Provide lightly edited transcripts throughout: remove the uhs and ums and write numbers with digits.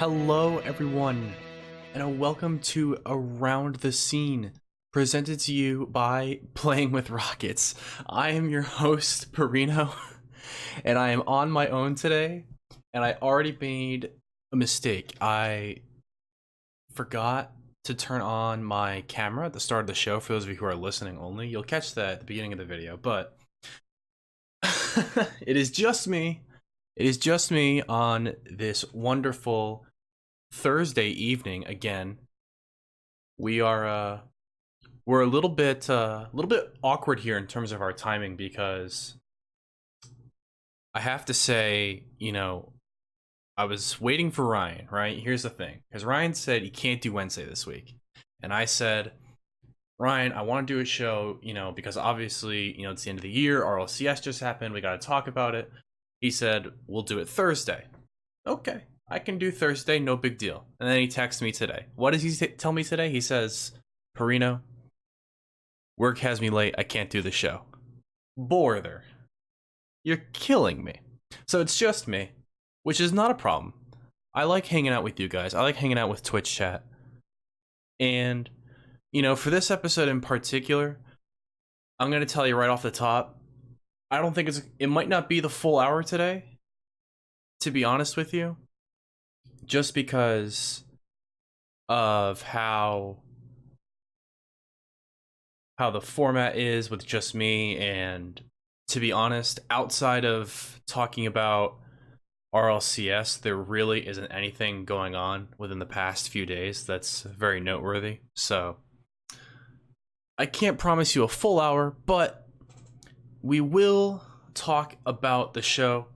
Hello, everyone, and a welcome to Around the Scene, presented to you by Playing with Rockets. I am your host, Perino, and I am on my own today, and I already made a mistake. I forgot to turn on my camera at the start of the show. For those of you who are listening only, you'll catch that at the beginning of the video, but it is just me. It is just me on this wonderful Thursday evening. Again, we're a little bit awkward here in terms of our timing, because I have to say, I was waiting for Ryan, right? Here's the thing, because Ryan said he can't do Wednesday this week, and I said, Ryan, I want to do a show, because obviously, it's the end of the year. RLCS just happened. We got to talk about it. He said, we'll do it Thursday. Okay, I can do Thursday, no big deal. And then he texts me today. What does he tell me today? He says, Perino, work has me late. I can't do the show. Borther, you're killing me. So it's just me, which is not a problem. I like hanging out with you guys. I like hanging out with Twitch chat. And, for this episode in particular, I'm going to tell you right off the top, I don't think it might not be the full hour today, to be honest with you, just because of how the format is with just me. And to be honest, outside of talking about RLCS, there really isn't anything going on within the past few days that's very noteworthy. So I can't promise you a full hour, but we will talk about the show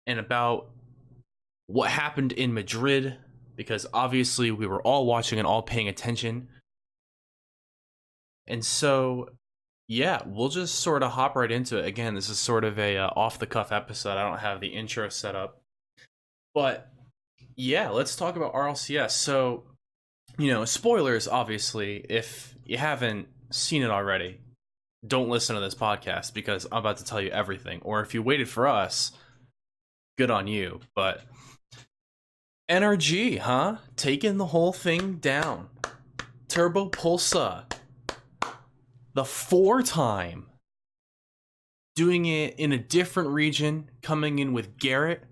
and about what happened in Madrid, because obviously we were all watching and all paying attention. And so, yeah, we'll just sort of hop right into it. Again, this is sort of a off-the-cuff episode. I don't have the intro set up. But, yeah, let's talk about RLCS. So, spoilers, obviously, if you haven't seen it already, don't listen to this podcast, because I'm about to tell you everything. Or if you waited for us, good on you. But NRG, huh? Taking the whole thing down. Turbo Pulsa, the 4-time, doing it in a different region, coming in with Garrett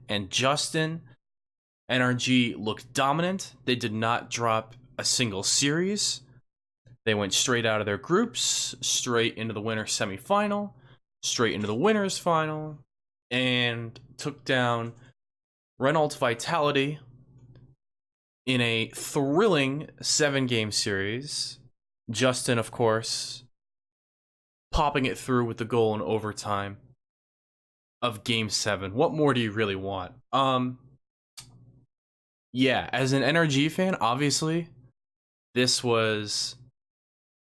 and Justin. NRG looked dominant. They did not drop a single series. They went straight out of their groups, straight into the winner's semifinal, straight into the winner's final, and took down Reynolds Vitality in a thrilling 7-game series. Justin, of course, popping it through with the goal in overtime of Game 7. What more do you really want? Yeah, as an NRG fan, obviously, this was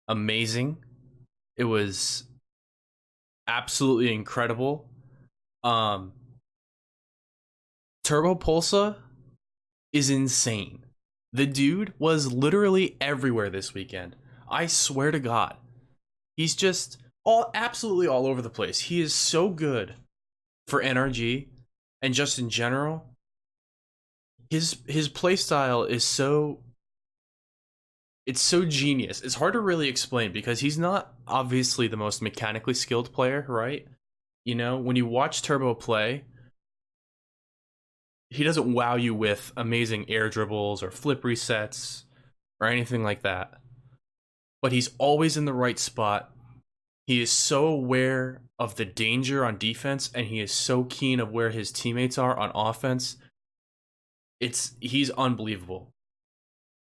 amazing. It was absolutely incredible. Turbo Pulsa is insane. The dude was literally everywhere this weekend. I swear to God. He's just absolutely all over the place. He is so good for NRG, and just in general. His playstyle is so genius. It's hard to really explain, because he's not obviously the most mechanically skilled player, right? When you watch Turbo play, he doesn't wow you with amazing air dribbles or flip resets or anything like that. But he's always in the right spot. He is so aware of the danger on defense, and he is so keen of where his teammates are on offense. He's unbelievable.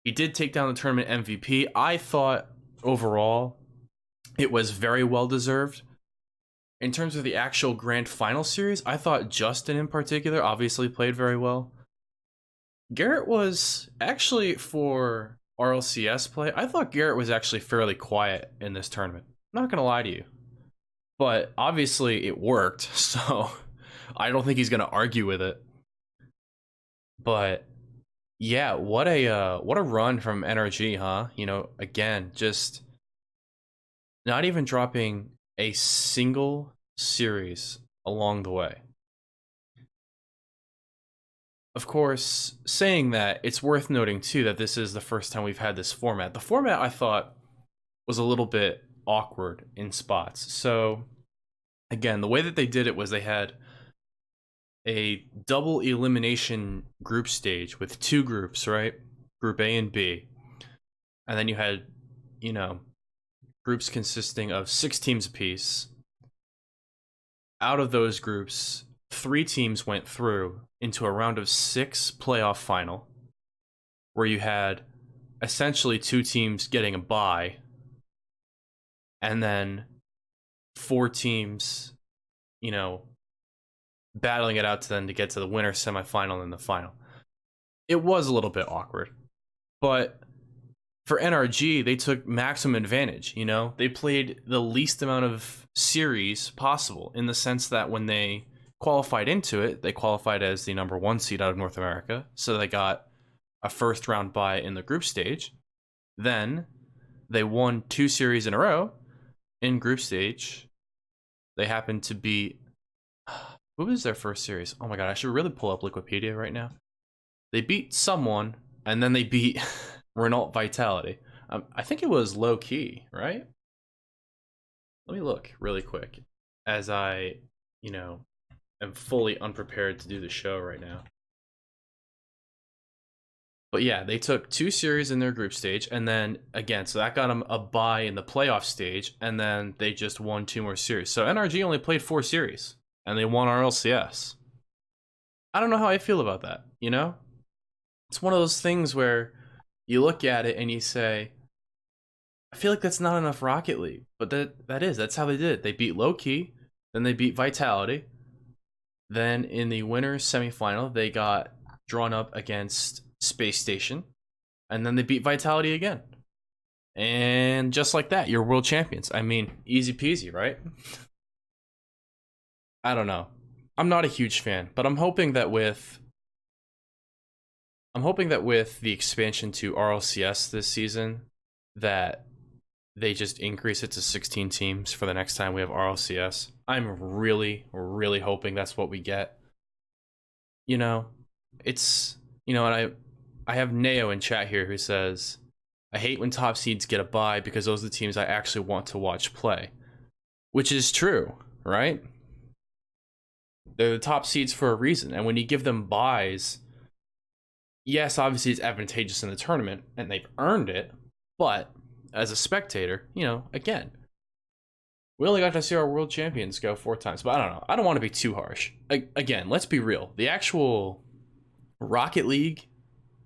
He did take down the tournament MVP. I thought overall it was very well deserved. In terms of the actual grand final series, I thought Justin in particular obviously played very well. Garrett was actually, for RLCS play, I thought Garrett was actually fairly quiet in this tournament. I'm not going to lie to you. But obviously it worked, so I don't think he's going to argue with it. But yeah, what a run from NRG, huh? Again, just not even dropping a single series along the way. of course, saying that, it's worth noting too that this is the first time we've had this format. The format I thought was a little bit awkward in spots. So, again, the way that they did it was they had a double elimination group stage with two groups, right? Group A and B. And then you had, you know, groups consisting of 6 teams apiece. Out of those groups, 3 teams went through into a round of 6 playoff final, where you had essentially 2 teams getting a bye, and then 4 teams, you know, battling it out to then to get to the winner semifinal and the final. It was a little bit awkward, but for NRG, they took maximum advantage. You know, they played the least amount of series possible, in the sense that when they qualified into it, they qualified as the number 1 seed out of North America, so they got a first round bye in the group stage. Then they won 2 series in a row in group stage. They happened to beat, who was their first series? Oh my god, I should really pull up Wikipedia right now. They beat someone, and then they beat Renault Vitality. I think it was low key, right? Let me look really quick, as I, am fully unprepared to do the show right now. But yeah, they took 2 series in their group stage, and then again, so that got them a bye in the playoff stage, and then they just won 2 more series. So NRG only played 4 series, and they won RLCS. I don't know how I feel about that, It's one of those things where you look at it and you say, I feel like that's not enough Rocket League. But that's how they did it. They beat Low Key, then they beat Vitality. Then in the winners semifinal, they got drawn up against Space Station, and then they beat Vitality again. And just like that, you're world champions. I mean, easy peasy, right? I don't know. I'm not a huge fan, but I'm hoping that with the expansion to RLCS this season, that they just increase it to 16 teams for the next time we have RLCS. I'm really, really hoping that's what we get. It's, and I have Neo in chat here who says, I hate when top seeds get a bye because those are the teams I actually want to watch play. Which is true, right? They're the top seeds for a reason. And when you give them byes, yes, obviously it's advantageous in the tournament, and they've earned it. But as a spectator, again, we only got to see our world champions go 4 times. But I don't know. I don't want to be too harsh. Again, let's be real. The actual Rocket League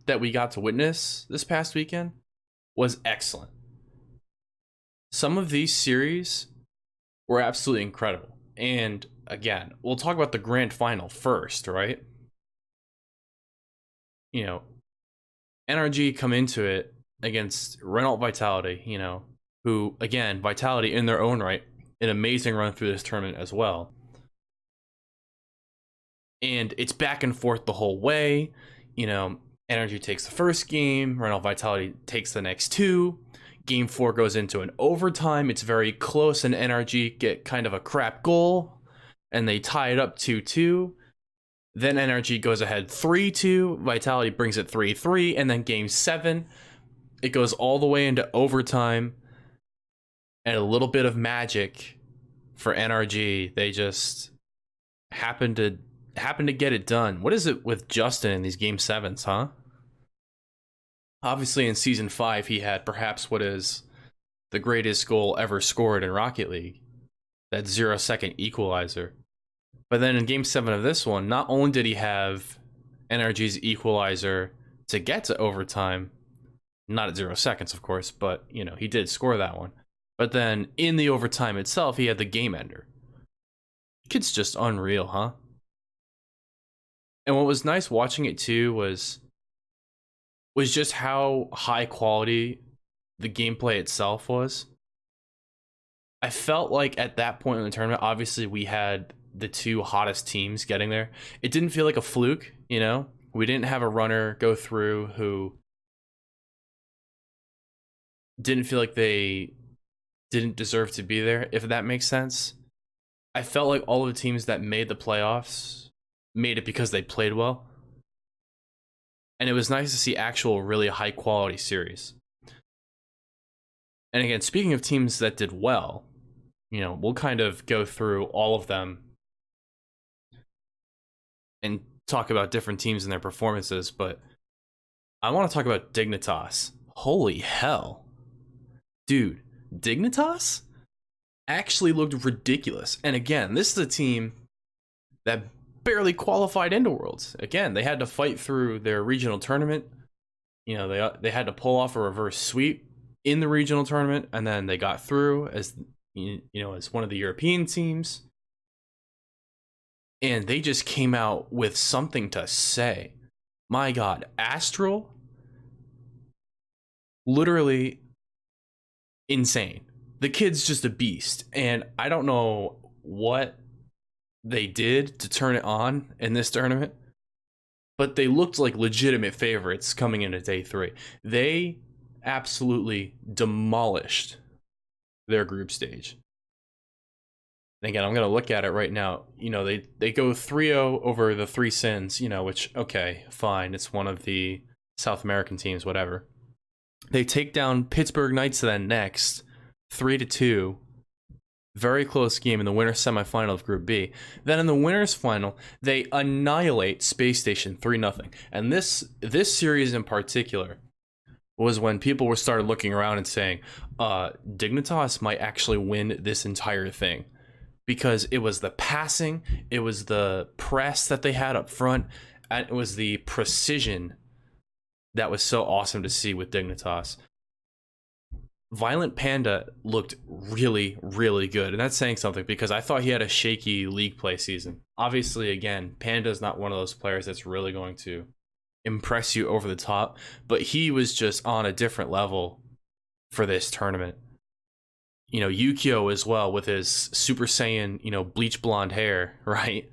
that we got to witness this past weekend was excellent. Some of these series were absolutely incredible. And again, we'll talk about the grand final first, right? NRG come into it against Renault Vitality, who, again, Vitality in their own right, an amazing run through this tournament as well. And it's back and forth the whole way. NRG takes the first game, Renault Vitality takes the next 2. Game 4 goes into an overtime. It's very close, and NRG get kind of a crap goal, and they tie it up 2-2. Then NRG goes ahead 3-2. Vitality brings it 3-3, and then game 7, it goes all the way into overtime, and a little bit of magic for NRG. They just happen to get it done. What is it with Justin in these game 7s, huh? Obviously, in Season 5, he had perhaps what is the greatest goal ever scored in Rocket League. That 0-second equalizer. But then in Game 7 of this one, not only did he have NRG's equalizer to get to overtime, not at 0 seconds, of course, but, he did score that one. But then in the overtime itself, he had the game ender. Kid's just unreal, huh? And what was nice watching it too was just how high quality the gameplay itself was. I felt like at that point in the tournament, obviously we had the 2 hottest teams getting there. It didn't feel like a fluke, We didn't have a runner go through who didn't feel like they didn't deserve to be there, if that makes sense. I felt like all of the teams that made the playoffs made it because they played well. And it was nice to see actual really high quality series. And again, speaking of teams that did well, we'll kind of go through all of them and talk about different teams and their performances, but I want to talk about Dignitas. Holy hell. Dude, Dignitas actually looked ridiculous. And again, this is a team that barely qualified into Worlds. Again, they had to fight through their regional tournament. They had to pull off a reverse sweep in the regional tournament, and then they got through as as one of the European teams. And they just came out with something to say. My God, Astral, literally insane. The kid's just a beast, and I don't know what they did to turn it on in this tournament, but they looked like legitimate favorites coming into day 3. They absolutely demolished their group stage. And again, I'm going to look at it right now. They go 3-0 over the Three Sins, which, okay, fine. It's one of the South American teams, whatever. They take down Pittsburgh Knights then next, 3-2. Very close game in the winner's semifinal of Group B. Then in the winner's final, they annihilate Space Station 3-0. And this series in particular was when people started looking around and saying, Dignitas might actually win this entire thing. Because it was the passing, it was the press that they had up front, and it was the precision that was so awesome to see with Dignitas. Violent Panda looked really, really good, and that's saying something because I thought he had a shaky league play season. Obviously, again, Panda's not one of those players that's really going to impress you over the top, but he was just on a different level for this tournament. Yukio as well with his Super Saiyan, bleach blonde hair, right?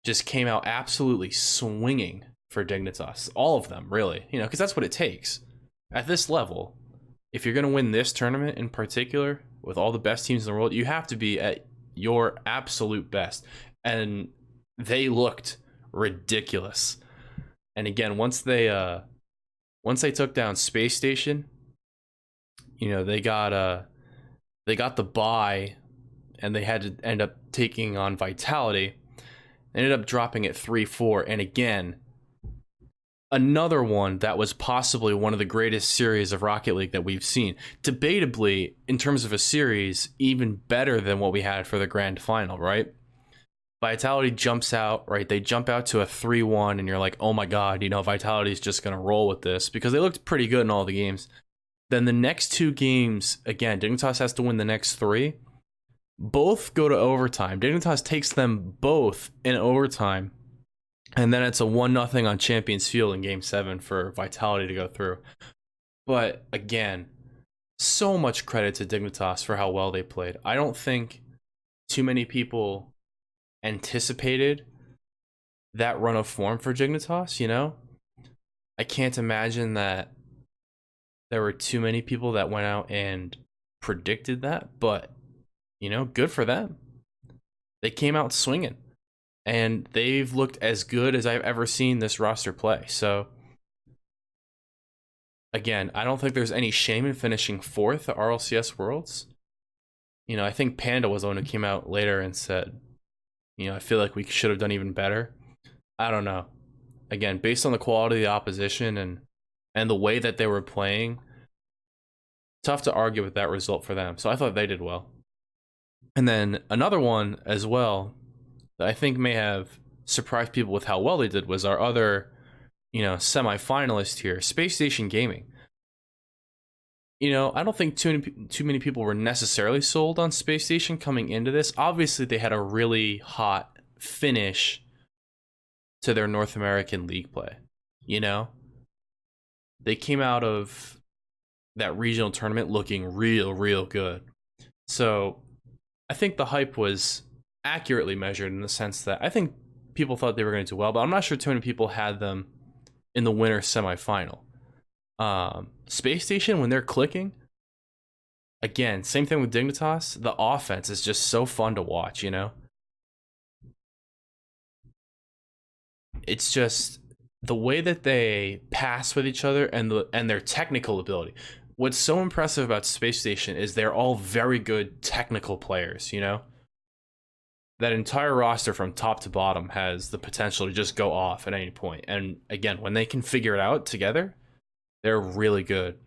Just came out absolutely swinging for Dignitas. All of them, really, because that's what it takes at this level. If you're going to win this tournament in particular, with all the best teams in the world, you have to be at your absolute best. And they looked ridiculous. And again, once they took down Space Station, they got the bye, and they had to end up taking on Vitality. They ended up dropping at 3-4, and again, another one that was possibly one of the greatest series of Rocket League that we've seen. Debatably, in terms of a series, even better than what we had for the grand final, right? Vitality jumps out, right? They jump out to a 3-1, and you're like, oh my God, Vitality's just going to roll with this because they looked pretty good in all the games. Then the next 2 games, again, Dignitas has to win the next 3. Both go to overtime. Dignitas takes them both in overtime. And then it's a 1-0 on Champions Field in Game 7 for Vitality to go through. But again, so much credit to Dignitas for how well they played. I don't think too many people anticipated that run of form for Dignitas, I can't imagine that there were too many people that went out and predicted that, but, good for them. They came out swinging, and they've looked as good as I've ever seen this roster play. So, again, I don't think there's any shame in finishing 4th at RLCS Worlds. I think Panda was the one who came out later and said, I feel like we should have done even better. I don't know. Again, based on the quality of the opposition and the way that they were playing, tough to argue with that result for them. So I thought they did well. And then another one as well that I think may have surprised people with how well they did was our other, semi-finalist here, Space Station Gaming. I don't think too many people were necessarily sold on Space Station coming into this. Obviously, they had a really hot finish to their North American League play. They came out of that regional tournament looking real good. So I think the hype was accurately measured in the sense that I think people thought they were going to do well, but I'm not sure too many people had them in the winner's semifinal. Space Station, when they're clicking, again, same thing with Dignitas, the offense is just so fun to watch, It's just the way that they pass with each other and their technical ability. What's so impressive about Space Station is they're all very good technical players, you know? That entire roster from top to bottom has the potential to just go off at any point. And again, when they can figure it out together, they're really good.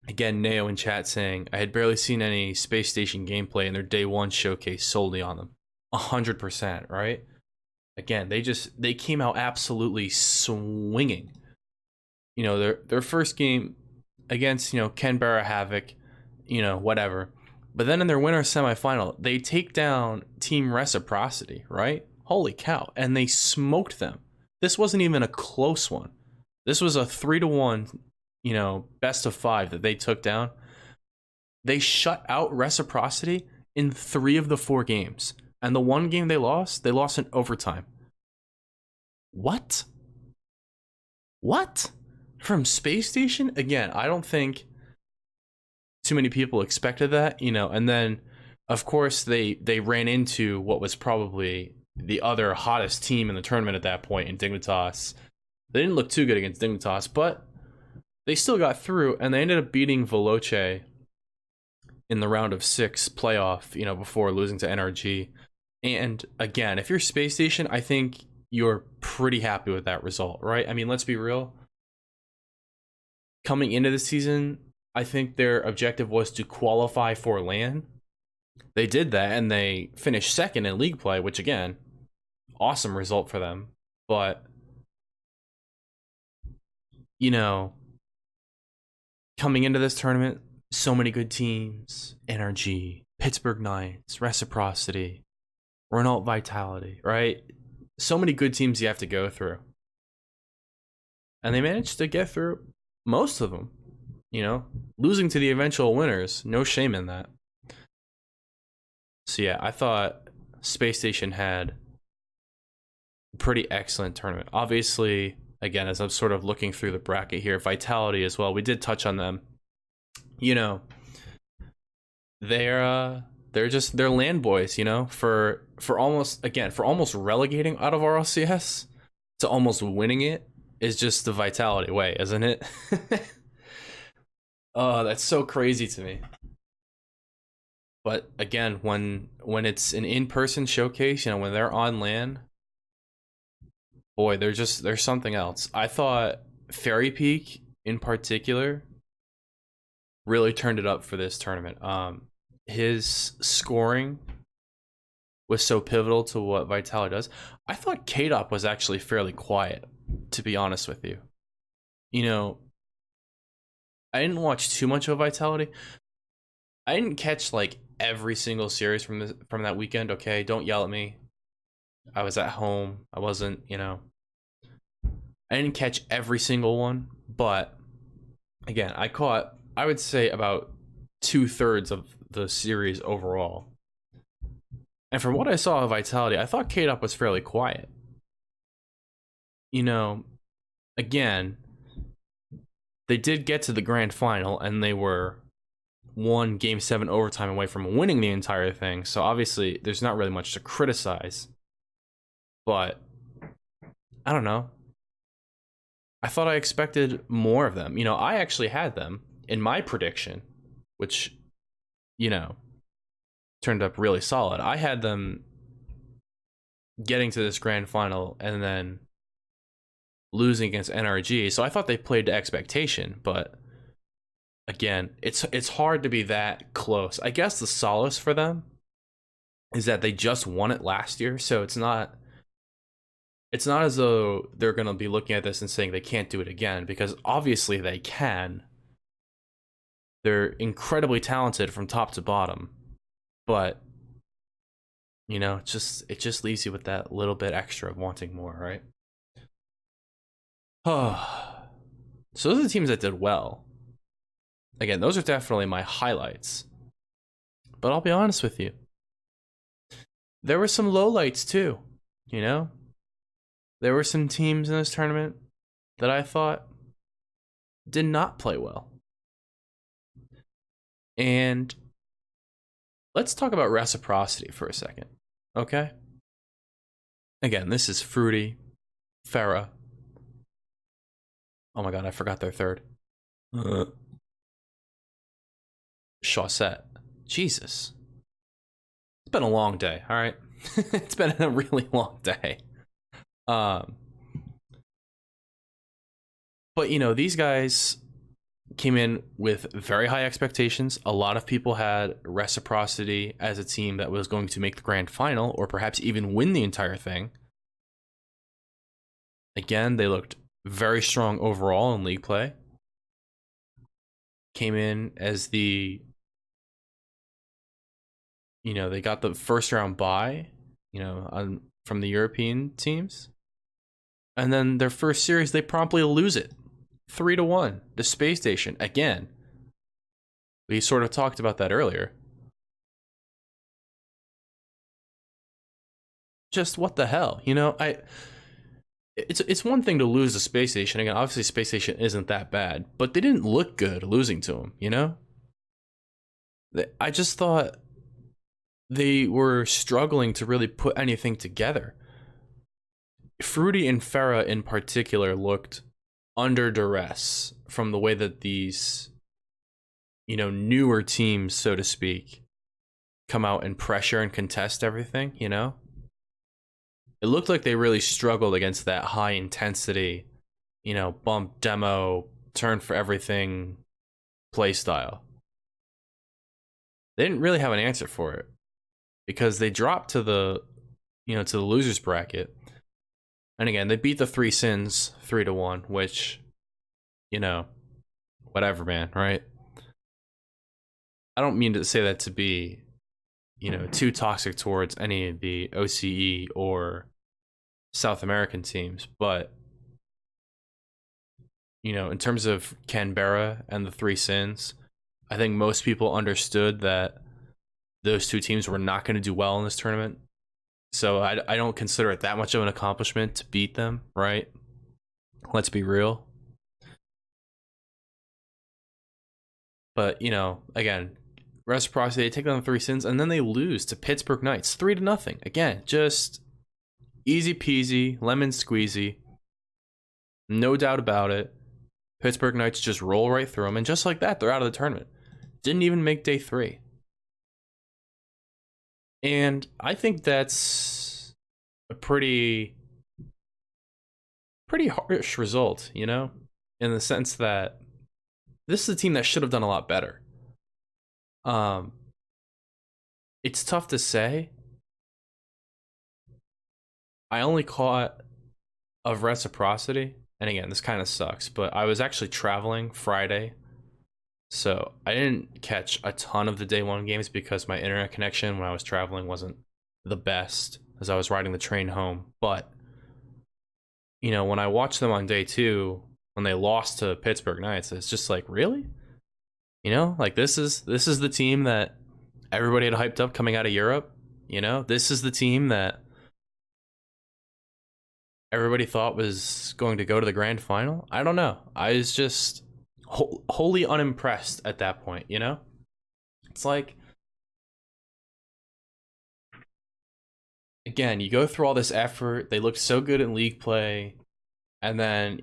Again, Neo in chat saying, I had barely seen any Space Station gameplay in their day one showcase solely on them. 100%, right? Again, they came out absolutely swinging. You know, their first game against, you know, Canberra Havoc, you know, whatever. But then in their winter semifinal, they take down Team Reciprocity, right? Holy cow. And they smoked them. This wasn't even a close one. This was a 3-1, you know, best of 5 that they took down. They shut out Reciprocity in 3 of the 4 games. And the one game they lost in overtime. What? What? From Space Station? Again, I don't think too many people expected that, you know, and then of course they ran into what was probably the other hottest team in the tournament at that point in Dignitas. They didn't look too good against Dignitas, but they still got through, and they ended up beating Veloce in the round of 6 playoff, you know, before losing to NRG. And again, if you're Space Station, I think you're pretty happy with that result, right? I mean, let's be real. Coming into the season, I think their objective was to qualify for LAN. They did that, and they finished second in league play, which again, awesome result for them. But, you know, coming into this tournament, so many good teams. NRG, Pittsburgh Knights, Reciprocity, Renault Vitality, right? So many good teams you have to go through. And they managed to get through most of them. You know, losing to the eventual winners, no shame in that. So yeah, I thought Space Station had a pretty excellent tournament. Obviously, again, as I'm sort of looking through the bracket here, Vitality as well, we did touch on them. You know, they're LAN boys, you know, for almost relegating out of RLCS to almost winning it is just the Vitality way, isn't it? Oh, that's so crazy to me. But again, when it's an in-person showcase, you know, when they're on LAN, boy, there's something else. I thought Fairy Peak in particular really turned it up for this tournament. His scoring was so pivotal to what Vitality does. I thought K-Dop was actually fairly quiet, to be honest with you. You know, I didn't watch too much of Vitality. I didn't catch like every single series from that weekend. Okay, don't yell at me. I was at home. I wasn't, you know. I didn't catch every single one, but again, I caught, I would say, about 2/3 of the series overall. And from what I saw of Vitality, I thought K-Dop was fairly quiet. You know, again, they did get to the grand final, and they were 1 Game 7 overtime away from winning the entire thing. So obviously, there's not really much to criticize. But, I don't know. I thought I expected more of them. You know, I actually had them in my prediction, which, you know, turned up really solid. I had them getting to this grand final and then losing against NRG. So I thought they played to expectation, but again, it's hard to be that close. I guess the solace for them is that they just won it last year, so it's not as though they're going to be looking at this and saying they can't do it again, because obviously they can. They're incredibly talented from top to bottom, but you know, it just leaves you with that little bit extra of wanting more, right? So those are the teams that did well. Again, those are definitely my highlights. But I'll be honest with you. There were some lowlights too, you know? There were some teams in this tournament that I thought did not play well. And let's talk about Reciprocity for a second, okay? Again, this is Fruity, Farah, Oh my god, I forgot their third. Chaussette. Jesus. It's been a long day, all right? It's been a really long day. Um, but you know, these guys came in with very high expectations. A lot of people had Reciprocity as a team that was going to make the grand final or perhaps even win the entire thing. Again, they looked very strong overall in league play. Came in as the, you know, they got the first round bye, you know, from the European teams. And then their first series, they promptly lose it 3-1. The space station, again. We sort of talked about that earlier. Just what the hell? You know, it's one thing to lose the space station. Again, obviously space station isn't that bad, but they didn't look good losing to him, you know? I just thought they were struggling to really put anything together. Fruity and Farah in particular looked under duress from the way that these, you know, newer teams, so to speak, come out and pressure and contest everything, you know? It looked like they really struggled against that high intensity, you know, bump, demo, turn for everything play style. They didn't really have an answer for it because they dropped to the, you know, to the losers bracket. And again, they beat the Three Sins 3-1, which, you know, whatever, man, right? I don't mean to say that to be, you know, too toxic towards any of the OCE or South American teams, but, you know, in terms of Canberra and the Three Sins, I think most people understood that those two teams were not going to do well in this tournament. So I don't consider it that much of an accomplishment to beat them, right? Let's be real. But, you know, again, Reciprocity, they take down the Three Sins, and then they lose to Pittsburgh Knights 3-0. Again, just easy peasy, lemon squeezy. No doubt about it. Pittsburgh Knights just roll right through them, and just like that, they're out of the tournament. Didn't even make day 3. And I think that's a pretty harsh result, you know, in the sense that this is a team that should have done a lot better. It's tough to say. I only caught of Reciprocity, and again, this kind of sucks, but I was actually traveling Friday, so I didn't catch a ton of the day 1 games because my internet connection when I was traveling wasn't the best as I was riding the train home. But, you know, when I watched them on day 2, when they lost to Pittsburgh Knights, it's just like, really? You know, like this is the team that everybody had hyped up coming out of Europe. You know, this is the team that everybody thought was going to go to the grand final. I don't know. I was just wholly unimpressed at that point, you know? It's like, again, you go through all this effort, they looked so good in league play, and then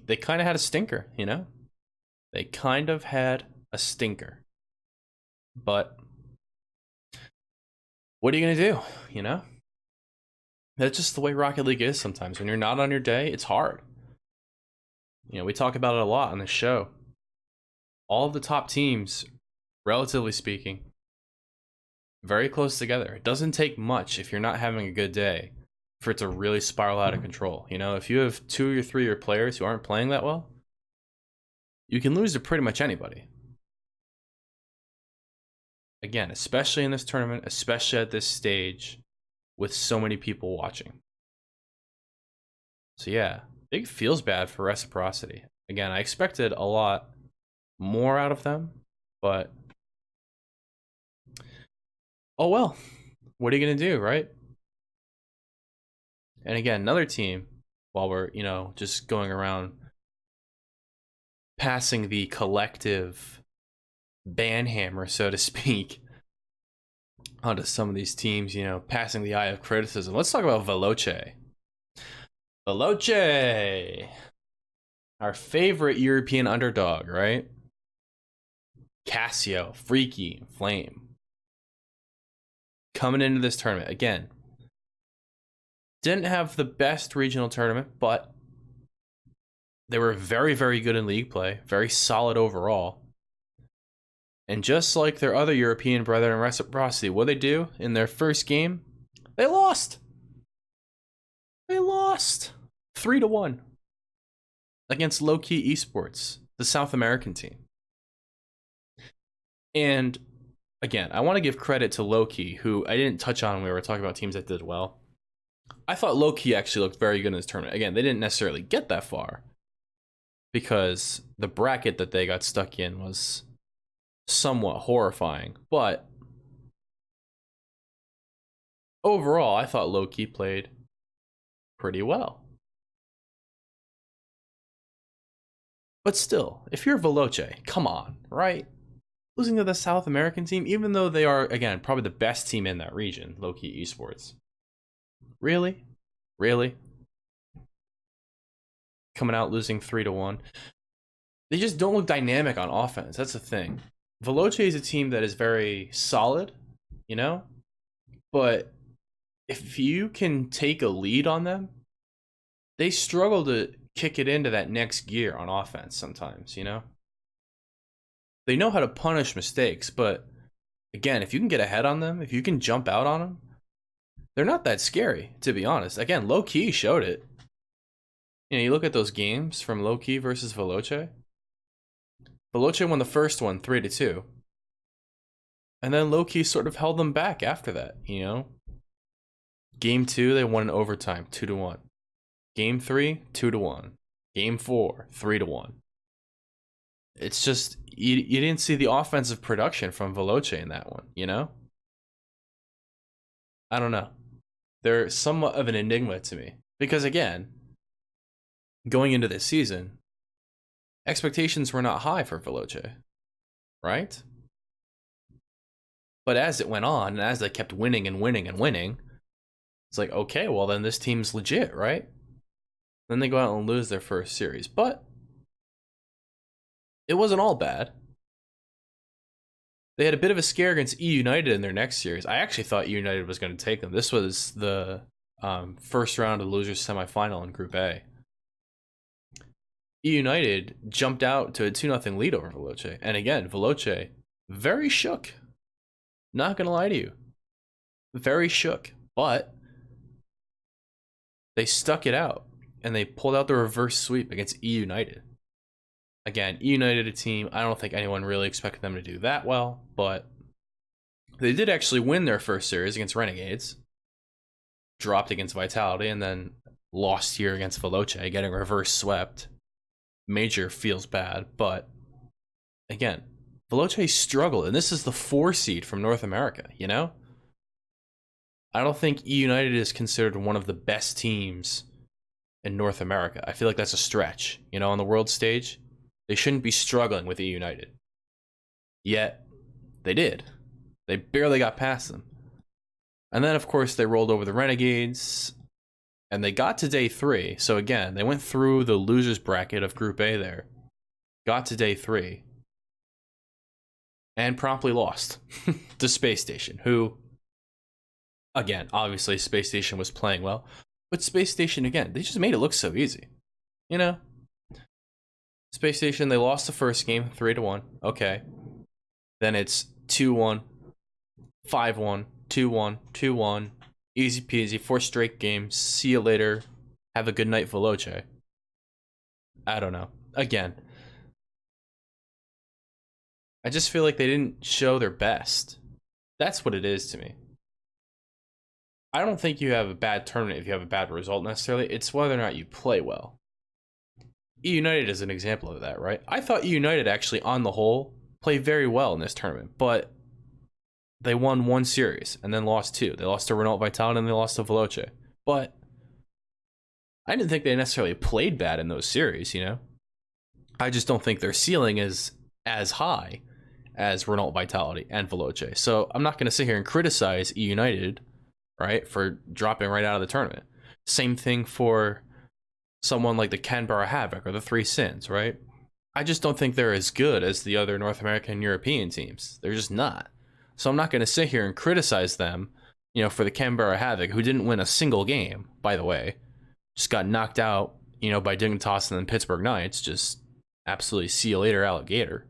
they kind of had a stinker, you know? They kind of had a stinker. But what are you going to do, you know? That's just the way Rocket League is sometimes. When you're not on your day, it's hard. You know, we talk about it a lot on this show. All of the top teams, relatively speaking, very close together. It doesn't take much if you're not having a good day for it to really spiral out of control. You know, if you have 2 or 3 of your players who aren't playing that well, you can lose to pretty much anybody. Again, especially in this tournament, especially at this stage, with so many people watching. So yeah, it feels bad for Reciprocity. Again, I expected a lot more out of them, but oh well. What are you gonna do, right? And again, another team, while we're, you know, just going around passing the collective banhammer, so to speak, onto some of these teams, you know, passing the eye of criticism. Let's talk about Veloce. Veloce! Our favorite European underdog, right? Casio, Freaky, Flame. Coming into this tournament, again, didn't have the best regional tournament, but they were very, very good in league play, very solid overall. And just like their other European brethren in Reciprocity, what they do in their first game, they lost. They lost 3-1 against Low Key Esports, the South American team. And again, I want to give credit to Low Key, who I didn't touch on when we were talking about teams that did well. I thought Low Key actually looked very good in this tournament. Again, they didn't necessarily get that far because the bracket that they got stuck in was somewhat horrifying. But overall, I thought Low Key played pretty well. But still, if you're Veloce, come on, right? Losing to the South American team, even though they are, again, probably the best team in that region, Low Key Esports. Really? Really? Coming out losing 3-1. They just don't look dynamic on offense. That's the thing. Veloce is a team that is very solid, you know? But if you can take a lead on them, they struggle to kick it into that next gear on offense sometimes, you know? They know how to punish mistakes, but again, if you can get ahead on them, if you can jump out on them, they're not that scary, to be honest. Again, Low Key showed it. You know, you look at those games from Low Key versus Veloce. Veloce won the first one 3-2. And then Low Key sort of held them back after that, you know? Game 2, they won in overtime, 2-1. Game 3, 2-1. Game 4, 3-1. It's just, you didn't see the offensive production from Veloce in that one, you know? I don't know. They're somewhat of an enigma to me. Because again, going into this season, expectations were not high for Veloce, right? But as it went on, and as they kept winning and winning and winning, it's like, okay, well then this team's legit, right? Then they go out and lose their first series. But it wasn't all bad. They had a bit of a scare against E United in their next series. I actually thought E United was going to take them. This was the first round of the losers semifinal in Group A. E United jumped out to a 2-0 lead over Veloce. And again, Veloce, very shook. Not going to lie to you. Very shook. But they stuck it out. And they pulled out the reverse sweep against E United. Again, E United, a team, I don't think anyone really expected them to do that well, but they did actually win their first series against Renegades, dropped against Vitality, and then lost here against Veloce, getting reverse swept. Major feels bad, but again, Veloce struggled, and this is the 4 seed from North America, you know? I don't think E United is considered one of the best teams in North America. I feel like that's a stretch, you know, on the world stage. They shouldn't be struggling with E United. Yet, they did. They barely got past them. And then, of course, they rolled over the Renegades, and they got to day 3. So again, they went through the losers bracket of Group A there, got to day 3, and promptly lost to Space Station, who, again, obviously Space Station was playing well, but Space Station, again, they just made it look so easy. You know? Space Station, they lost the first game, 3-1. Okay. Then it's 2-1, 5-1, 2-1, 2-1. Easy peasy, 4 straight games. See you later. Have a good night, Veloce. I don't know. Again, I just feel like they didn't show their best. That's what it is to me. I don't think you have a bad tournament if you have a bad result necessarily. It's whether or not you play well. E United is an example of that, right? I thought E United actually, on the whole, played very well in this tournament, but they won 1 series and then lost 2. They lost to Renault Vitality and they lost to Veloce. But I didn't think they necessarily played bad in those series, you know? I just don't think their ceiling is as high as Renault Vitality and Veloce. So I'm not going to sit here and criticize E United, right, for dropping right out of the tournament. Same thing for someone like the Canberra Havoc or the Three Sins, right? I just don't think they're as good as the other North American and European teams. They're just not. So I'm not going to sit here and criticize them, for the Canberra Havoc, who didn't win a single game, by the way. Just got knocked out, by Dignitas and then Pittsburgh Knights. Just absolutely see you later, alligator.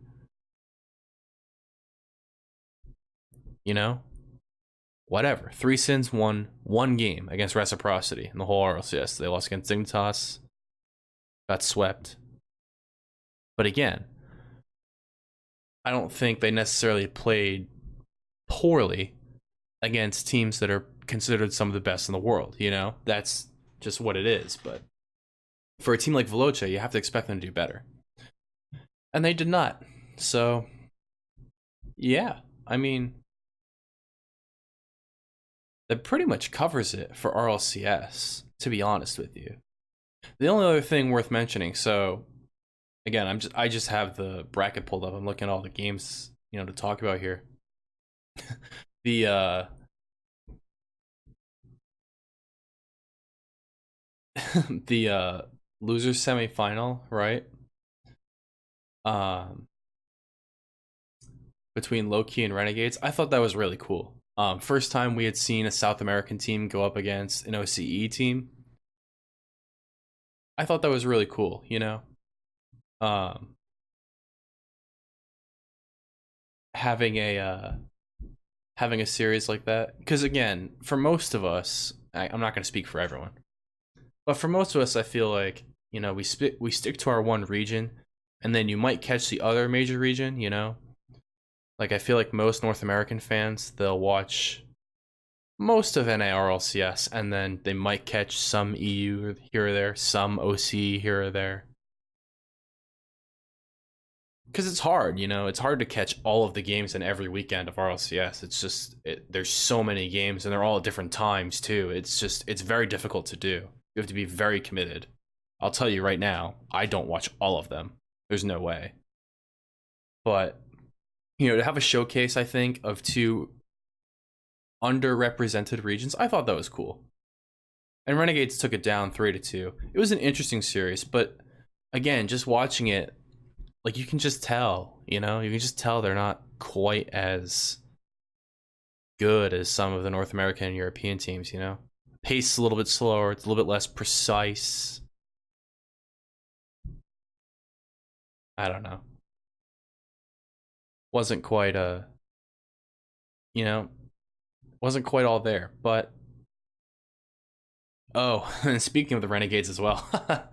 Whatever. Three Sins won one game against Reciprocity in the whole RLCS. They lost against Dignitas, got swept. But again, I don't think they necessarily played poorly against teams that are considered some of the best in the world. That's just what it is. But for a team like Veloce, you have to expect them to do better. And they did not. So, yeah, I mean, that pretty much covers it for RLCS, to be honest with you. The only other thing worth mentioning, so again, I just have the bracket pulled up. I'm looking at all the games, to talk about here. The the losers semifinal, right? Between Low-Key and Renegades, I thought that was really cool. First time we had seen a South American team go up against an OCE team. I thought that was really cool, having a series like that, because again, for most of us, I'm not going to speak for everyone, but for most of us, I feel like we stick to our one region, and then you might catch the other major region. Like I feel like most North American fans, they'll watch most of NARLCS, and then they might catch some EU here or there, some OC here or there. Because it's hard, it's hard to catch all of the games in every weekend of RLCS. It's just, there's so many games, and they're all at different times too. It's very difficult to do. You have to be very committed. I'll tell you right now, I don't watch all of them. There's no way. But, to have a showcase, I think, of two underrepresented regions, I thought that was cool. And Renegades took it down 3-2. It was an interesting series, but again, just watching it, like, you can just tell, you can just tell they're not quite as good as some of the North American and European teams, Pace is a little bit slower, it's a little bit less precise. I don't know. Wasn't quite wasn't quite all there, but oh, and speaking of the Renegades as well, I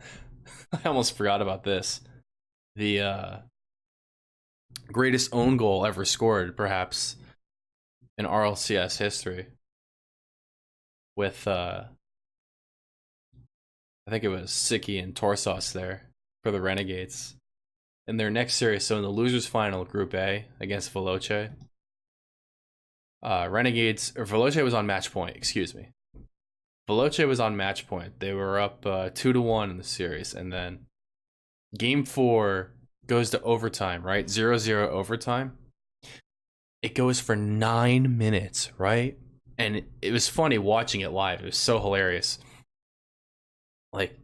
almost forgot about this. The greatest own goal ever scored, perhaps, in RLCS history, with I think it was Siki and Torsos there for the Renegades in their next series. So in the losers final, Group A against Veloce, Veloce was on match point. Excuse me, Veloce was on match point. They were up 2-1 in the series, and then Game 4 goes to overtime, right? 0-0 overtime. It goes for 9 minutes, right? And it was funny watching it live. It was so hilarious. Like,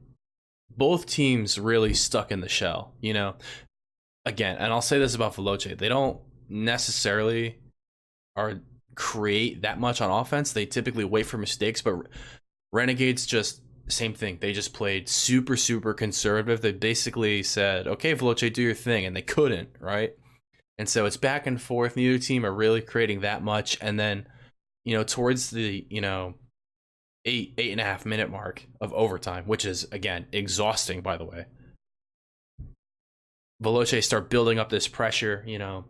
both teams really stuck in the shell, Again, and I'll say this about Veloce. They don't necessarily create that much on offense. They typically wait for mistakes, but Renegades just, same thing. They just played super, super conservative. They basically said, okay, Veloce, do your thing. And they couldn't, right? And so it's back and forth. Neither team are really creating that much. And then, towards the, 8.5 minute mark of overtime, which is, again, exhausting, by the way, Veloce start building up this pressure.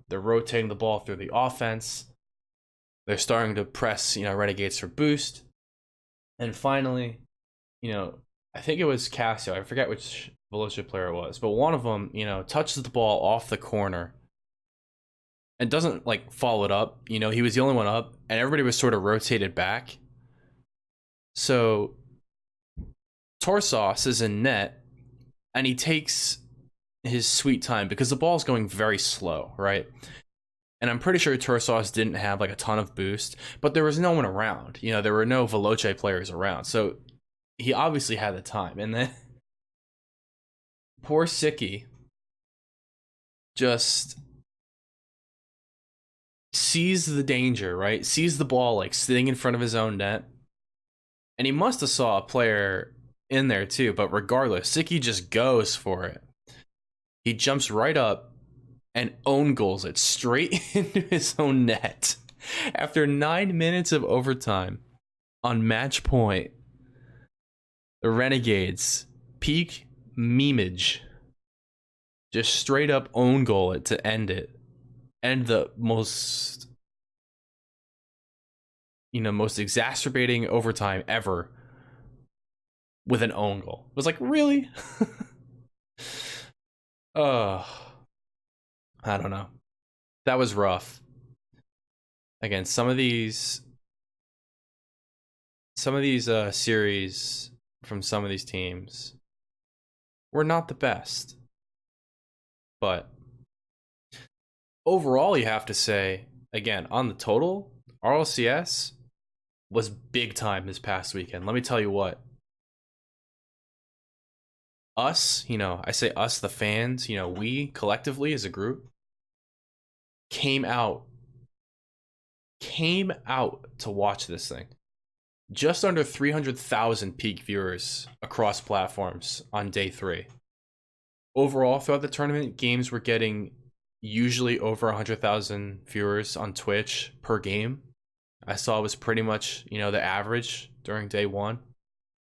They're rotating the ball through the offense. They're starting to press, Renegades for boost. And finally, I think it was Casio. I forget which Veloce player it was, but one of them, touches the ball off the corner and doesn't follow it up. He was the only one up, and everybody was sort of rotated back. So Torsos is in net, and he takes his sweet time because the ball's going very slow, right? And I'm pretty sure Torsos didn't have a ton of boost, but there was no one around. There were no Veloce players around, so he obviously had the time. And then poor Sicky just sees the danger, right? Sees the ball like sitting in front of his own net. And he must have saw a player in there too, but regardless, Sicky just goes for it. He jumps right up and own goals it straight into his own net. After 9 minutes of overtime on match point, the Renegades peak memeage just straight up own goal it to end it. And the most, most exacerbating overtime ever with an own goal. It was like, really? I don't know. That was rough. Again, some of these series from some of these teams were not the best. But overall, you have to say, again, on the total, RLCS was big time this past weekend. Let me tell you what. Us, I say us, the fans, we collectively as a group came out to watch this thing. Just under 300,000 peak viewers across platforms on day 3. Overall, throughout the tournament, games were getting usually over 100,000 viewers on Twitch per game. I saw it was pretty much, the average during day 1.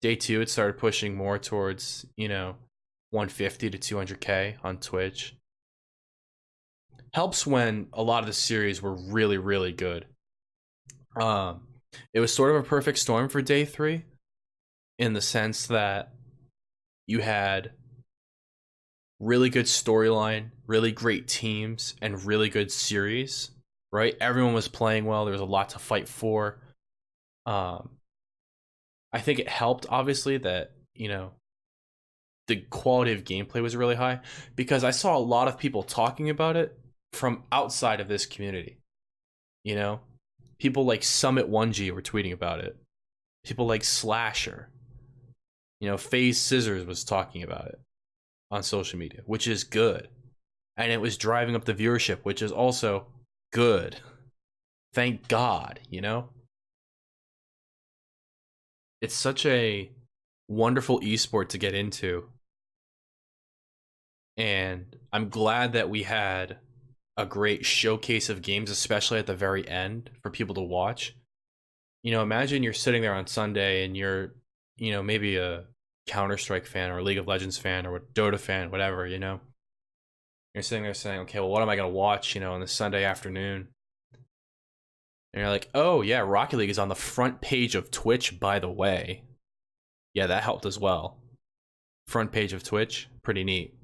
Day 2, it started pushing more towards, 150 to 200K on Twitch. Helps when a lot of the series were really, really good. It was sort of a perfect storm for day 3 in the sense that you had really good storyline, really great teams, and really good series, right? Everyone was playing well. There was a lot to fight for. I think it helped, obviously, that, the quality of gameplay was really high because I saw a lot of people talking about it from outside of this community. People like Summit 1G were tweeting about it. People like Slasher. FaZe Scissors was talking about it on social media, which is good. And it was driving up the viewership, which is also good. Thank God, It's such a wonderful esport to get into. And I'm glad that we had a great showcase of games, especially at the very end, for people to watch. Imagine you're sitting there on Sunday and you're, maybe a Counter-Strike fan or a League of Legends fan or a Dota fan, whatever, You're sitting there saying, okay, well, what am I going to watch, on this Sunday afternoon? And you're like, oh, yeah, Rocket League is on the front page of Twitch, by the way. Yeah, that helped as well. Front page of Twitch, pretty neat.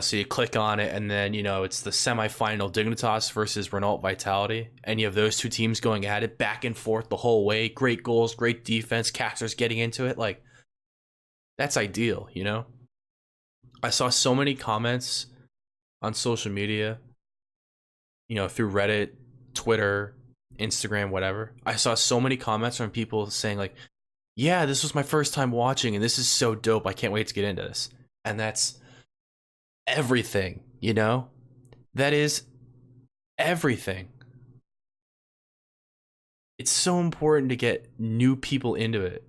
So you click on it, and then, it's the semifinal Dignitas versus Renault Vitality. And you have those two teams going at it back and forth the whole way. Great goals, great defense, casters getting into it. Like, that's ideal, I saw so many comments on social media, through Reddit, Twitter, Instagram, whatever. I saw so many comments from people saying, like, yeah, this was my first time watching, and this is so dope. I can't wait to get into this. And that's everything, That is everything. It's so important to get new people into it.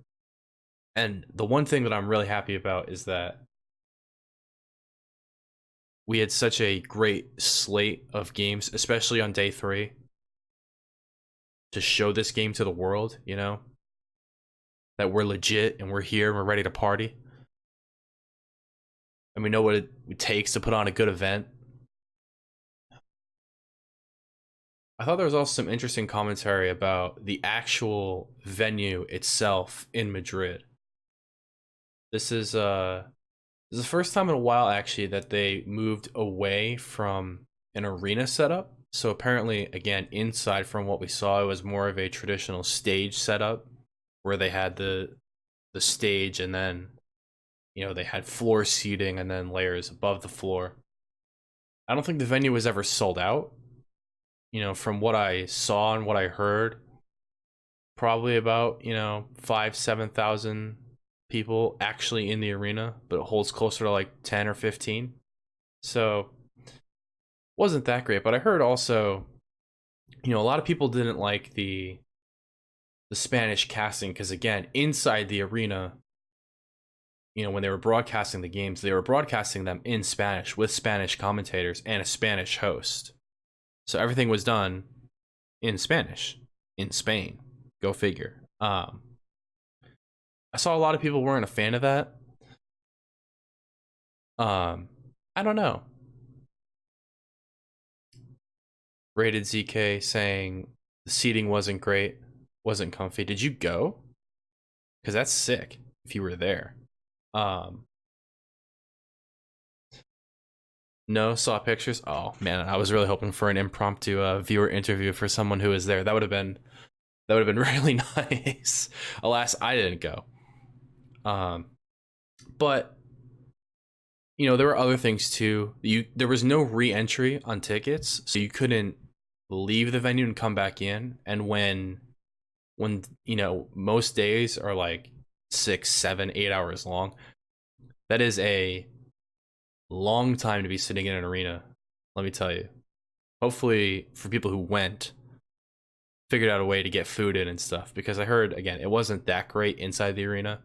And the one thing that I'm really happy about is that we had such a great slate of games, especially on day 3, to show this game to the world, that we're legit and we're here and we're ready to party. And we know what it takes to put on a good event. I thought there was also some interesting commentary about the actual venue itself in Madrid. This is the first time in a while, actually, that they moved away from an arena setup. So apparently, again, inside from what we saw, it was more of a traditional stage setup where they had the stage and then, they had floor seating and then layers above the floor. I don't think the venue was ever sold out. From what I saw and what I heard, probably about, 5,000-7,000 people actually in the arena, but it holds closer to like 10 or 15. So wasn't that great. But I heard also, a lot of people didn't like the Spanish casting because, again, inside the arena, when they were broadcasting the games, they were broadcasting them in Spanish with Spanish commentators and a Spanish host. So everything was done in Spanish in Spain. Go figure. I saw a lot of people weren't a fan of that. I don't know. Rated ZK saying the seating wasn't great, wasn't comfy. Did you go? Because that's sick if you were there. No, saw pictures. Oh man, I was really hoping for an impromptu viewer interview for someone who was there. That would have been really nice. Alas, I didn't go. But there were other things too. There was no re-entry on tickets, so you couldn't leave the venue and come back in. And when most days are like 6, 7, 8 hours long, that is a long time to be sitting in an arena, let me tell you. Hopefully for people who went, figured out a way to get food in and stuff, because I heard, again, it wasn't that great inside the arena.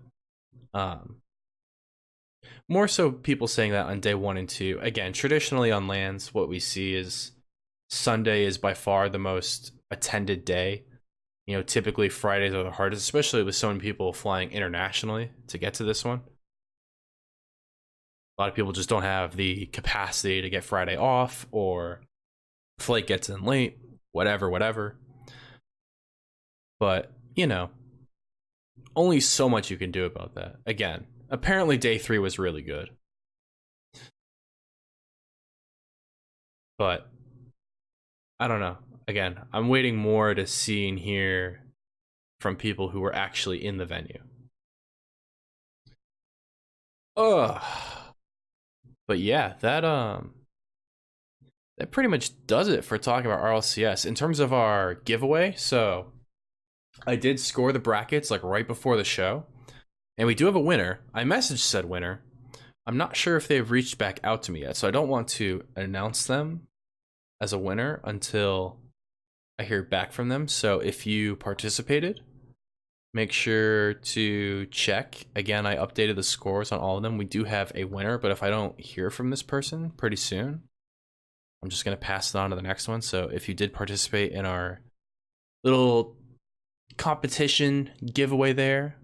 More so people saying that on day 1 and 2. Again, traditionally on LANs, what we see is Sunday is by far the most attended day. Typically Fridays are the hardest, especially with so many people flying internationally to get to this one. A lot of people just don't have the capacity to get Friday off, or flight gets in late, whatever. But, only so much you can do about that. Again, apparently day 3 was really good. But, I don't know. Again, I'm waiting more to see and hear from people who were actually in the venue. Ugh. But yeah, that pretty much does it for talking about RLCS. In terms of our giveaway, so I did score the brackets like right before the show, and we do have a winner. I messaged said winner. I'm not sure if they've reached back out to me yet, so I don't want to announce them as a winner until I hear back from them. So if you participated, make sure to check. Again, I updated the scores on all of them. We do have a winner, but if I don't hear from this person pretty soon, I'm just going to pass it on to the next one. So if you did participate in our little competition giveaway there,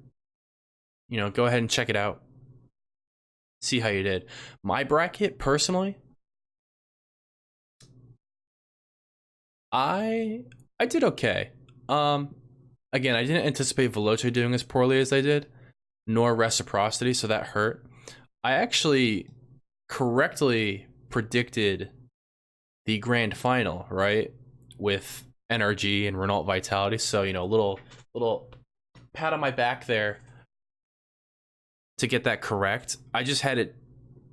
go ahead and check it out. See how you did. My bracket, personally, I did okay. Again, I didn't anticipate Veloce doing as poorly as they did, nor Reciprocity, so that hurt. I actually correctly predicted the grand final, right? With NRG and Renault Vitality. So, little pat on my back there to get that correct. I just had it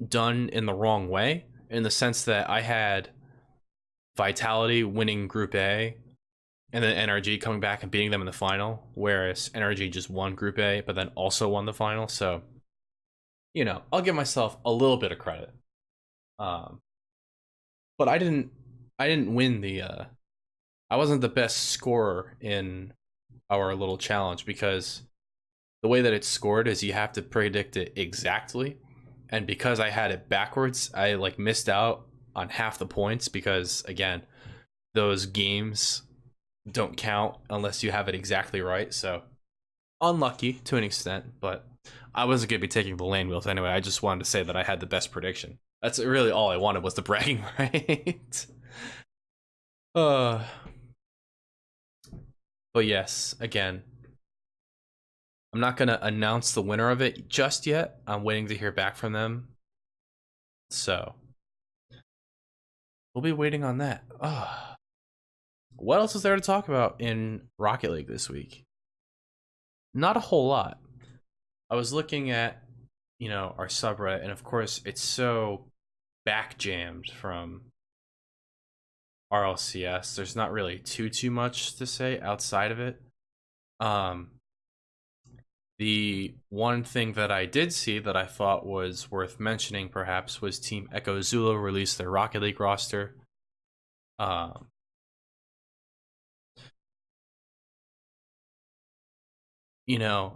done in the wrong way, in the sense that I had Vitality winning Group A, and then NRG coming back and beating them in the final, whereas NRG just won Group A, but then also won the final. So, I'll give myself a little bit of credit. But I didn't win I wasn't the best scorer in our little challenge, because the way that it's scored is you have to predict it exactly. And because I had it backwards, I missed out on half the points, because again, those games don't count unless you have it exactly right. So unlucky to an extent, but I wasn't going to be taking the land wheels anyway. I just wanted to say that I had the best prediction. That's really all I wanted, was the bragging right. But yes, again, I'm not going to announce the winner of it just yet. I'm waiting to hear back from them. So we'll be waiting on that. What else is there to talk about in Rocket League this week? Not a whole lot. I was looking at, our subreddit, and of course it's so back jammed from RLCS. There's not really too much to say outside of it. The one thing that I did see that I thought was worth mentioning, perhaps, was Team Echo Zulu released their Rocket League roster. Um,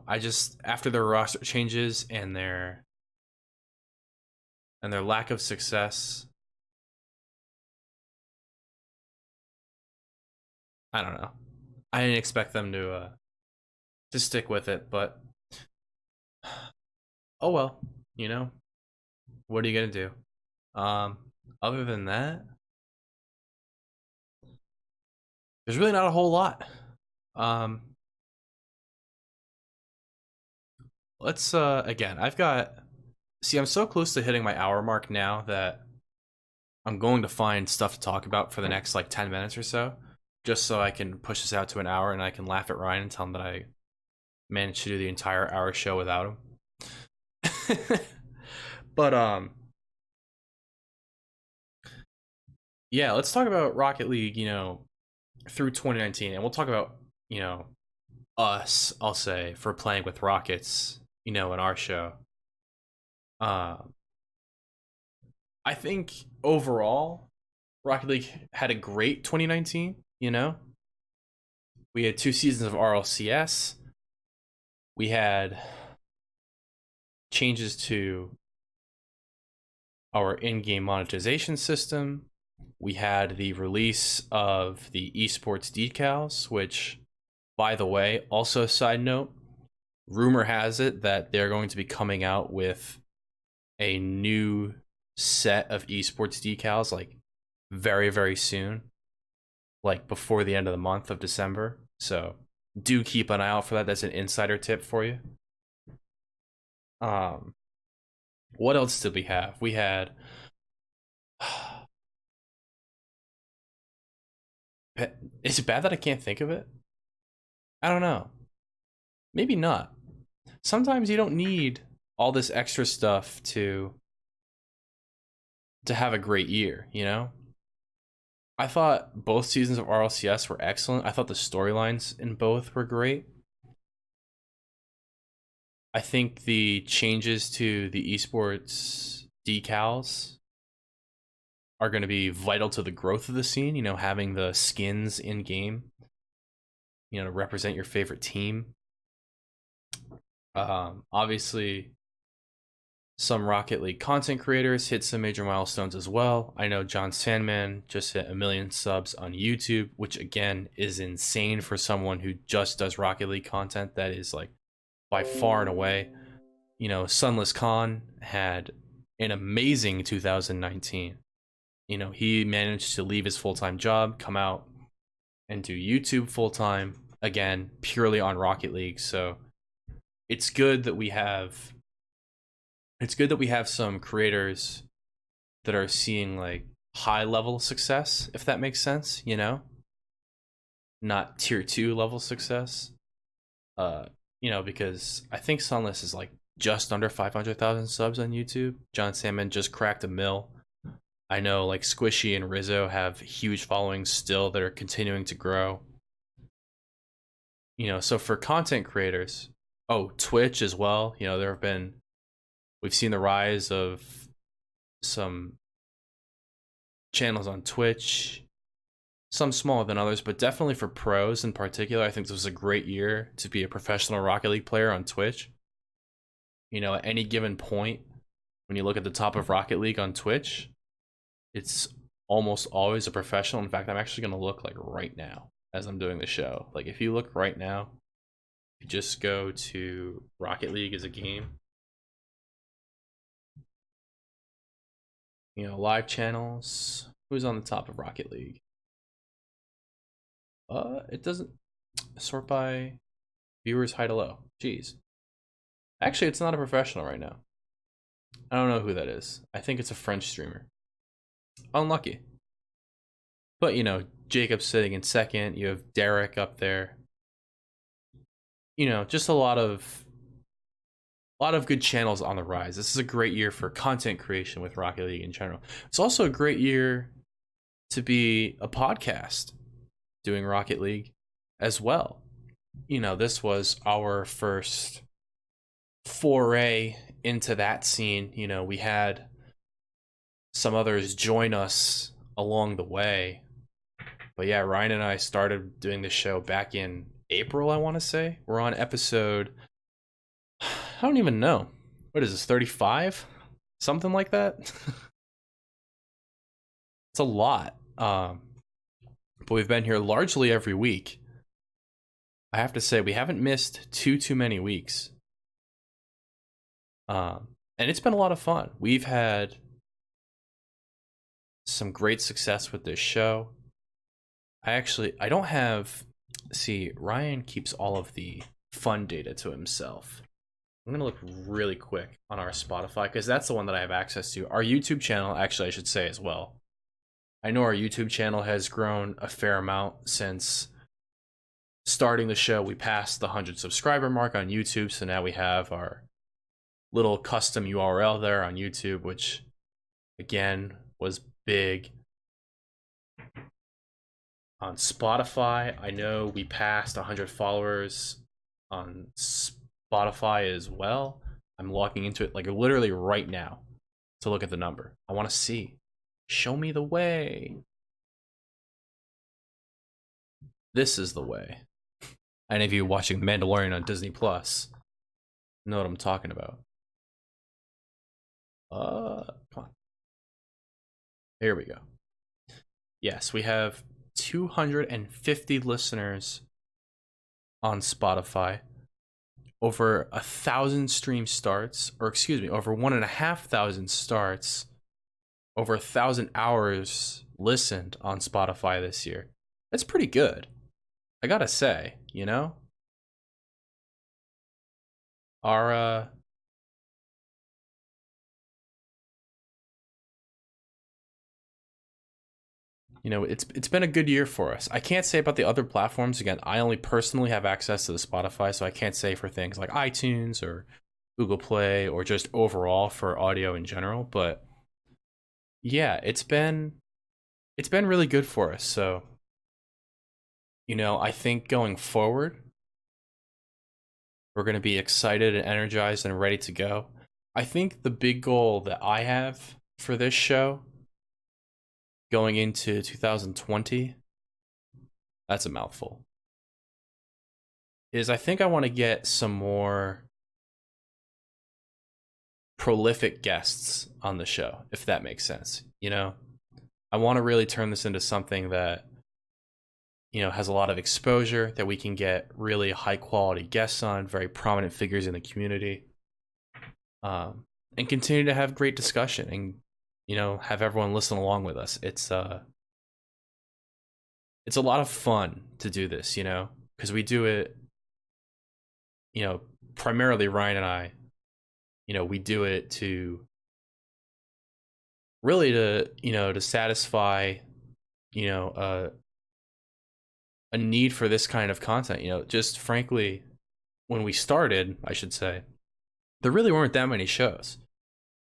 I just after their roster changes and their lack of success, I don't know. I didn't expect them to stick with it, but oh well. You know what are you gonna do? Um, Other than that, there's really not a whole lot. Um, let's again. I've got see. I'm so close to hitting my hour mark now that I'm going to find stuff to talk about for the next like 10 minutes or so, just so I can push this out to an hour and I can laugh at Ryan and tell him that I managed to do the entire hour show without him. But yeah, let's talk about Rocket League, through 2019, and we'll talk about, us, I'll say, for playing with Rockets, in our show. Uh, I think overall, Rocket League had a great 2019, We had 2 seasons of RLCS. We had changes to our in-game monetization system. We had the release of the esports decals, which, by the way, also a side note, rumor has it that they're going to be coming out with a new set of esports decals like very, very soon, like before the end of the month of December. So do keep an eye out for that. That's an insider tip for you. What else did we have? We had is it bad that I can't think of it? I don't know. Maybe not. Sometimes you don't need all this extra stuff to have a great year, I thought both seasons of RLCS were excellent. I thought the storylines in both were great. I think the changes to the esports decals are going to be vital to the growth of the scene, having the skins in game, to represent your favorite team. Obviously, some Rocket League content creators hit some major milestones as well. I know John Sandman just hit 1 million subs on YouTube, which again is insane for someone who just does Rocket League content. That is like by far and away. Sunless Khan had an amazing 2019. He managed to leave his full-time job, come out and do YouTube full-time, again, purely on Rocket League. So it's good that we have some creators that are seeing like high level success, if that makes sense, not tier 2 level success. Because I think Sunless is like just under 500,000 subs on YouTube. John Salmon just cracked 1 mil. I know like Squishy and Rizzo have huge followings still that are continuing to grow. So for content creators, Twitch as well, we've seen the rise of some channels on Twitch, some smaller than others, but definitely for pros in particular, I think this was a great year to be a professional Rocket League player on Twitch. At any given point, when you look at the top of Rocket League on Twitch, it's almost always a professional. In fact, I'm actually going to look like right now as I'm doing the show. Like if you look right now, you just go to Rocket League as a game, live channels. Who's on the top of Rocket League? It doesn't sort by viewers high to low. Jeez. Actually, it's not a professional right now. I don't know who that is. I think it's a French streamer. Unlucky. But, Jacob's sitting in second. You have Derek up there. Just a lot of good channels on the rise. This is a great year for content creation with Rocket League in general. It's also a great year to be a podcast doing Rocket League as well. This was our first foray into that scene. You know, we had some others join us along the way. But yeah, Ryan and I started doing this show back in April, I want to say. We're on episode, I don't even know. What is this, 35? Something like that? It's a lot. But we've been here largely every week. I have to say, we haven't missed too many weeks. And it's been a lot of fun. We've had some great success with this show. I don't have, see, Ryan keeps all of the fun data to himself. I'm going to look really quick on our Spotify, because that's the one that I have access to. Our YouTube channel, actually, I should say as well. I know our YouTube channel has grown a fair amount since starting the show. We passed the 100 subscriber mark on YouTube, so now we have our little custom URL there on YouTube, which, again, was big. On Spotify, I know we passed 100 followers on Spotify as well. I'm logging into it like literally right now to look at the number. I want to see. Show me the way. This is the way. Any of you watching The Mandalorian on Disney Plus know what I'm talking about. Come on. Here we go. Yes, we have 250 listeners on Spotify, over 1,000 stream starts, or excuse me, over 1,500 starts, over 1,000 hours listened on Spotify this year. That's pretty good, I gotta say. You know, our you know, it's been a good year for us. I can't say about the other platforms. Again, I only personally have access to the Spotify, so I can't say for things like iTunes or Google Play or just overall for audio in general. But yeah, it's been really good for us. So, you know, I think going forward, we're going to be excited and energized and ready to go. I think the big goal that I have for this show going into 2020, that's a mouthful, is I think I want to get some more prolific guests on the show, if that makes sense. You know, I want to really turn this into something that, you know, has a lot of exposure, that we can get really high quality guests on, very prominent figures in the community, and continue to have great discussion and, you know, have everyone listen along with us. It's a lot of fun to do this, you know, because we do it, you know, primarily Ryan and I, you know, we do it to really to satisfy, you know, a need for this kind of content. You know, just frankly, when we started, I should say, there really weren't that many shows.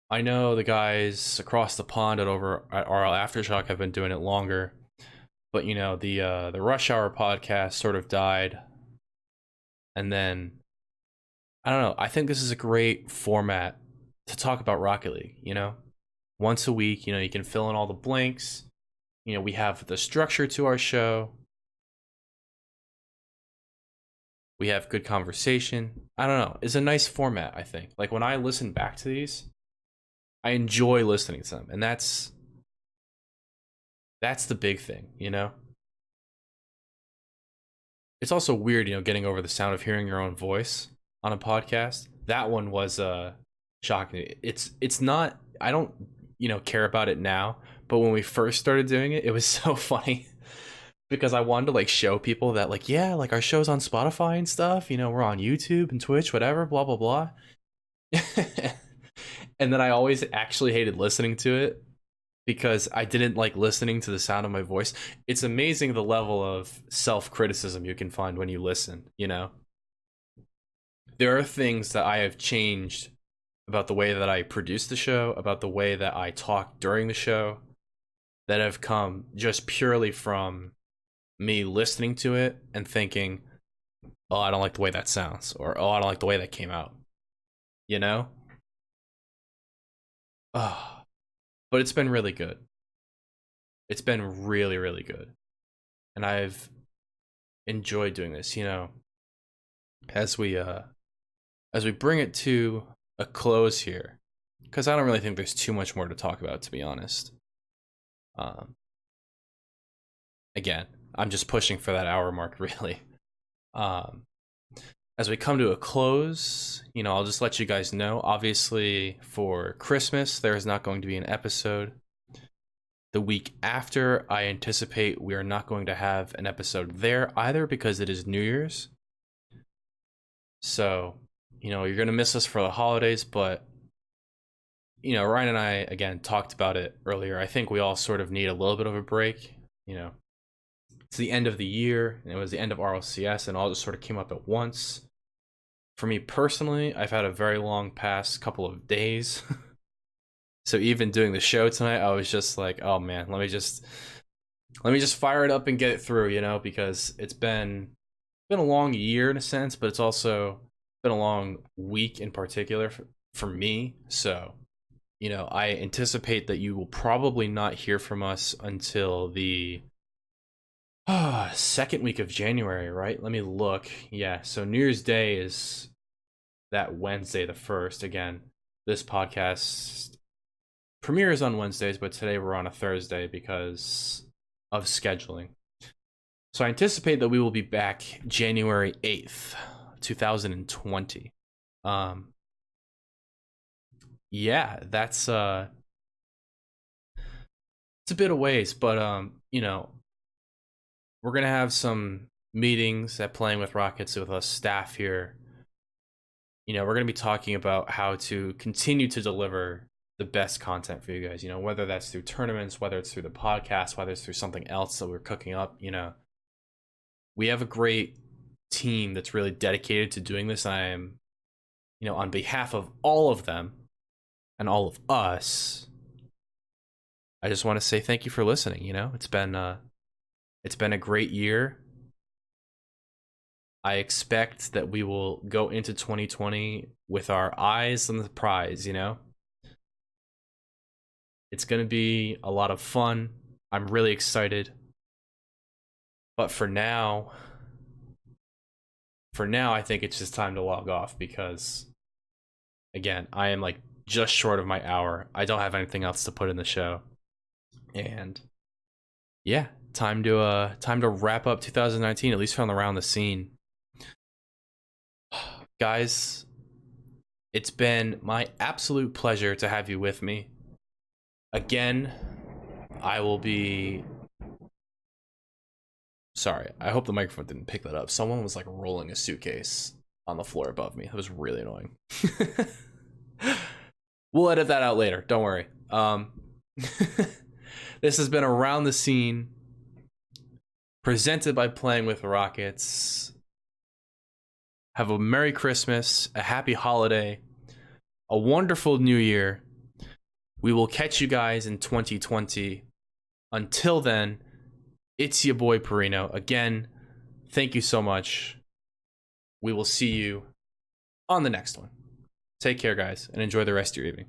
I know the guys across the pond at RL Aftershock have been doing it longer, but you know, the Rush Hour podcast sort of died, and then I don't know. I think this is a great format to talk about Rocket League. You know, once a week, you know, you can fill in all the blanks. You know, we have the structure to our show. We have good conversation. I don't know. It's a nice format, I think. Like when I listen back to these, I enjoy listening to them, and that's the big thing, you know? It's also weird, you know, getting over the sound of hearing your own voice on a podcast. That one was shocking. It's not, I don't, you know, care about it now, but when we first started doing it, it was so funny because I wanted to like show people that like, yeah, like our show's on Spotify and stuff, you know, we're on YouTube and Twitch, whatever, blah blah blah. And then I always actually hated listening to it because I didn't like listening to the sound of my voice. It's amazing the level of self-criticism you can find when you listen, you know? There are things that I have changed about the way that I produce the show, about the way that I talk during the show, that have come just purely from me listening to it and thinking, oh, I don't like the way that sounds, or oh, I don't like the way that came out. you know? Oh, but it's been really good. It's been really, really good. And I've enjoyed doing this, as we bring it to a close here, because I don't really think there's too much more to talk about, to be honest. Um, Again, I'm just pushing for that hour mark, really. Um, as we come to a close, I'll just let you guys know. Obviously, for Christmas, there is not going to be an episode. The week after, I anticipate we are not going to have an episode there either because it is New Year's. So, you're going to miss us for the holidays, but, Ryan and I, again, talked about it earlier. I think we all sort of need a little bit of a break. It's the end of the year, and it was the end of RLCS, and all just sort of came up at once. For me personally, I've had a very long past couple of days. So even doing the show tonight, I was just like, oh man, let me just fire it up and get it through, because it's been a long year in a sense, but it's also been a long week in particular for me. So, I anticipate that you will probably not hear from us until the second week of January, right? Let me look. Yeah, so New Year's Day is that Wednesday the 1st. Again, this podcast premieres on Wednesdays, but today we're on a Thursday because of scheduling. So I anticipate that we will be back January 8th, 2020. Yeah, that's it's a bit of ways, but we're gonna have some meetings at Playing with Rockets with us staff here. We're gonna be talking about how to continue to deliver the best content for you guys, whether that's through tournaments, whether it's through the podcast, whether it's through something else that we're cooking up. We have a great team that's really dedicated to doing this. I am, on behalf of all of them and all of us, I just want to say thank you for listening. It's been a great year. I expect that we will go into 2020 with our eyes on the prize, It's going to be a lot of fun. I'm really excited. But for now, I think it's just time to log off because, again, I am like just short of my hour. I don't have anything else to put in the show. And yeah, time to wrap up 2019, at least from around the scene. Guys, it's been my absolute pleasure to have you with me. Again, I will be... Sorry, I hope the microphone didn't pick that up. Someone was like rolling a suitcase on the floor above me. That was really annoying. We'll edit that out later. Don't worry. This has been Around the Scene, presented by Playing with Rockets. Have a Merry Christmas, a Happy Holiday, a wonderful New Year. We will catch you guys in 2020. Until then, it's your boy Perino. Again, thank you so much. We will see you on the next one. Take care, guys, and enjoy the rest of your evening.